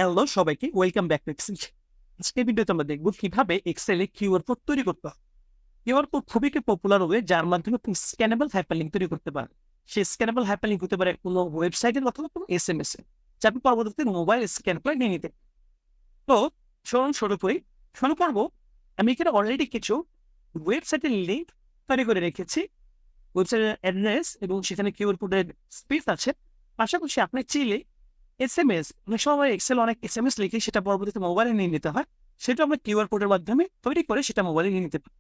Hello সবাইকে, welcome back to Excel. আজকের ভিডিওতে আমরা দেখবো কিভাবে এক্সেলে কিউআর কোড তৈরি করতে হয়। কিউআর কোড খুবই একটি পপুলার ওয়ে যার মাধ্যমে তুমি স্ক্যানেবল হাইপারলিংক তৈরি করতে পারো। সেই স্ক্যানেবল হাইপারলিংক হতে পারে কোনো ওয়েবসাইটের অথবা কোনো এসএমএস এ, যা আপনি পরবর্তীতে মোবাইল স্ক্যান করে নিয়ে নিতে। তো চলুন শুরু করি। শুরু করবো, আমি এখানে অলরেডি কিছু ওয়েবসাইটের লিঙ্ক তৈরি করে রেখেছি, ওয়েবসাইটের অ্যাড্রেস এবং সেখানে কিউআর কোডের স্পেস আছে। পাশাপাশি আপনি চাইলে এসএমএস, অনেক সময় এক্সেল অনেক এসএমএস লিখে সেটা পরবর্তীতে মোবাইলে নিয়ে নিতে হয়, সেটা আমরা কিউআর কোডের মাধ্যমে তৈরি করে সেটা মোবাইলে নিয়ে নিতে পারি।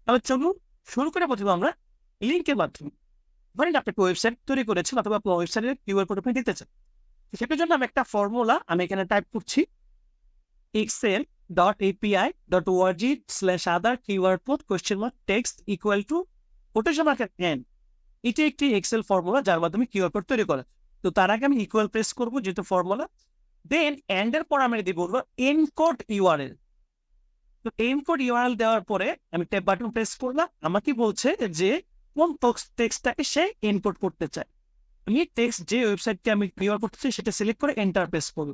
তাহলে চলুন শুরু করে প্রথমে আমরা লিঙ্কের মাধ্যমে। ধরেন আপনি একটা ওয়েবসাইট তৈরি করেছেন অথবা আপনার ওয়েবসাইটের কিউআর কোড আপনি দিতে চান। সেটার জন্য আমি একটা ফর্মুলা এখানে টাইপ করছি, excel.api.org/other QR code text equal to quotation mark n। এটা একটি এক্সেল ফর্মুলা যার মাধ্যমে কিউআর কোড তৈরি করা। তো তার আগে আমি ইকুয়াল প্রেস করবো যেহেতু ফর্মুলা, দেন এন্ড এর পর আমি দিব এনকোড ইউআরএল। তো এনকোড ইউআরএল দেওয়ার পরে আমি ট্যাব বাটন প্রেস করলাম। আমাকে বলছে যে কোন টেক্সটটাকে সে এনকোড করতে চায়। আমি টেক্সট যে ওয়েবসাইটকে আমি কিউআর করতে চাই সেটা সিলেক্ট করে এন্টার প্রেস করব।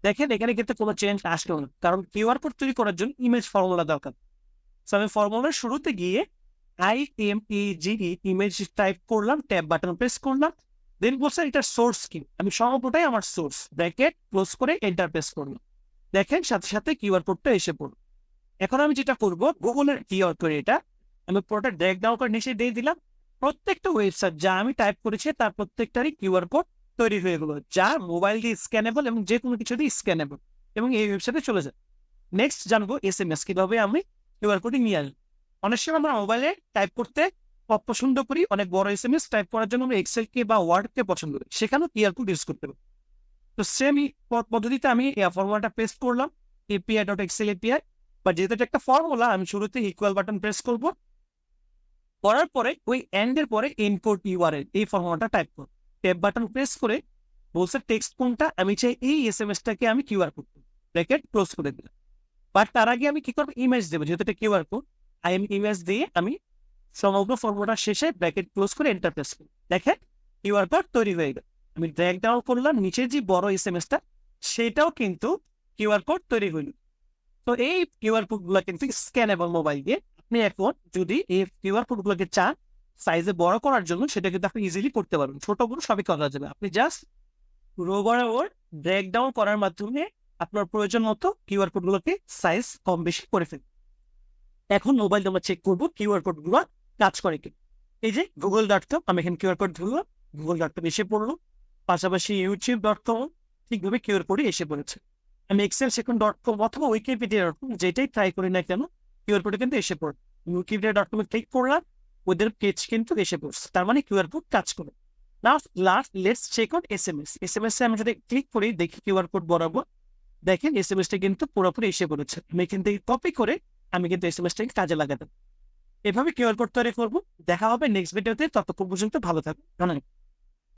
দেখেন এখানে কিন্তু কোনো চেঞ্জ আসলো না, কারণ কিউআর কোড তৈরি করার জন্য ইমেজ ফর্মুলা দরকার। তো আমি ফর্মুলার শুরুতে গিয়ে IMEGE ইমেজ টাইপ করলাম, ট্যাব বাটন প্রেস করলাম, দেন বলছে এটার সোর্স কি, আমি সমগ্রটাই আমার সোর্স, ব্র্যাকেট ক্লোজ করে এন্টার প্রেস করলাম। দেখেন সাথে সাথে কিউআর কোডটা এসে পড়ল। এখন আমি যেটা করব, গুগলের কিউআর কোড এটা আমি পুরোটা ড্র্যাগ ডাউন করে নিচে দিয়ে দিলাম। প্রত্যেকটা ওয়েবসাইট যা আমি টাইপ করেছি তার প্রত্যেকটারই কিউআর কোড তৈরি হয়ে গেল, যা মোবাইল দিয়ে স্ক্যানেবল এবং যে কোনো কিছু দিয়ে স্ক্যানেবল এবং এই ওয়েবসাইটে চলে যায়। নেক্সট জানবো এসএমএস কিভাবে আমি কিউআর কোডে নিয়ে আসবো। অনেক সময় আমরা মোবাইলে টাইপ করতে পছন্দ করি, অনেক বড় এসএমএস টাইপ করার জন্য আমরা এক্সেলকে বা ওয়ার্ডকে পছন্দ করি, সেখানেও কিউআর কোড ইউজ করতে পারি। তো সেম পদ্ধতিতে আমি ফর্মুলাটা পেস্ট করলাম, api.excel API, বা যেহেতু এটা একটা ফর্মুলা আমি শুরুতে ইকুয়াল বাটন প্রেস করব, করার পরে ওই এন্ড এর পরে ইনপুট ইউআরএল এই ফর্মুলাটা টাইপ করব। ট্যাব বাটন প্রেস করে বলছে টেক্সট কোনটা, আমি চাই এই এসএমএসটাকে আমি কিউআর কোড ব্র্যাকেট ক্লোজ করে দিলাম। বাট তার আগে আমি কি করবো, ইমেজ দেবো, যেহেতু এটা কিউআর কোড ইমেজ দিয়ে আমি সমগ্র ফর্মুলাটা শেষে ব্র্যাকেট ক্লোজ করে এন্টার প্রেস করি। দেখেন কিউআর কোড তৈরি হয়ে গেল। আমি ড্র্যাগ ডাউন করলাম, নিচের যে বড় এসএমএসটা সেটাও কিন্তু কিউআর কোড তৈরি হইল। তো এই কিউআর কোড গুলো কিন্তু স্ক্যানেবল মোবাইল দিয়ে। আপনি এখন যদি এই কিউআর কোড গুলোকে চান সাইজে বড় করার জন্য, সেটা কিন্তু আপনি ইজিলি করতে পারবেন, ছোট বড় সবই করা যাবে। আপনি জাস্ট রো বরাবর ড্র্যাগ ডাউন করার মাধ্যমে আপনার প্রয়োজন মতো কিউআর কোড গুলোকে সাইজ কম বেশি করে ফেলবেন। এখন মোবাইল আমরা চেক করবো কিউআর কোড গুলো কাজ করে কি। এই যে google.com, আমি এখানে কিউআর কোড ধরলাম, google.com এসে পড়লো। পাশাপাশি youtube.com ঠিকভাবে কিউআর কোডে এসে পড়েছে। আমি excelsikhun.com অথবা wikipedia.com যেটাই ট্রাই করি না কেন, কিউআর কোডে কিন্তু এসে পড়ে। wikipedia.com ক্লিক করলাম, ওদের পেজ কিন্তু এসে পড়ছে, তার মানে কিউআর কোড কাজ করে। Let's check out SMS. SMS এ আমি যদি ক্লিক করি দেখি কিউআর কোড বরাবর, দেখেন এসএমএসটা কিন্তু পুরোপুরি এসে পড়েছে। আমি এখান থেকে কপি করে আমি কিন্তু এসএমএসটাকে কাজে লাগাতাম। এভাবে কিউআর কোড তৈরি করবো। দেখা হবে নেক্সট ভিডিওতে, ততক্ষণ পর্যন্ত ভালো থাকবে। ধন্যবাদ।